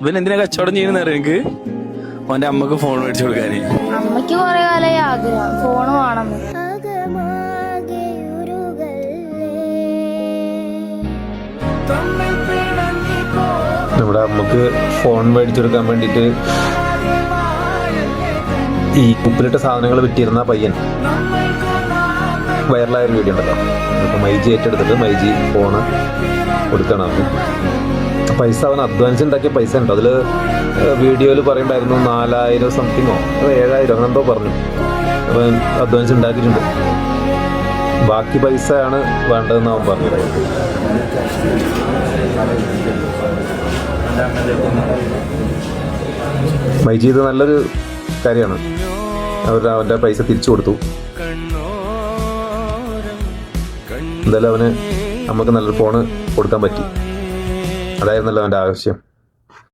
ഇവൻ എന്തിനാ കച്ചവടം ചെയ്യുന്ന എനിക്ക് അവന്റെ അമ്മക്ക് ഫോൺ മേടിച്ചു കൊടുക്കാന്. അമ്മയ്ക്ക് കുറെ കാലമായി ആഗ്രഹം ഫോൺ വേണമെന്ന്. നമ്മുടെ അമ്മക്ക് ഫോൺ മേടിച്ചെടുക്കാൻ വേണ്ടിയിട്ട് ഈ ഉപ്പിലിട്ട സാധനങ്ങൾ വിറ്റിരുന്ന പയ്യൻ വൈറലായൊരു വീഡിയോ ഉണ്ടല്ലോ. അപ്പോൾ മൈജി ഏറ്റെടുത്തിട്ട് മൈജി ഫോണ് കൊടുക്കണം. അവന് പൈസ അവൻ അധ്വാനിച്ചുണ്ടാക്കിയ പൈസ ഉണ്ട്. അതിൽ വീഡിയോയിൽ പറയുണ്ടായിരുന്നു 4000 സംതിങ്ങോ 7000 അങ്ങനെ എന്തോ പറഞ്ഞു. അവൻ അധ്വാനിച്ചുണ്ടാക്കിയിട്ടുണ്ട്. ബാക്കി പൈസയാണ് വേണ്ടതെന്ന് അവൻ പറഞ്ഞത്. മൈജി ഇത് നല്ലൊരു കാര്യമാണ്. അവൻ്റെ പൈസ തിരിച്ചു കൊടുത്തു. എന്തായാലും അവന് നമുക്ക് നല്ലൊരു ഫോണ് കൊടുക്കാൻ പറ്റി. അതായിരുന്നല്ലോ അവൻ്റെ ആവശ്യം.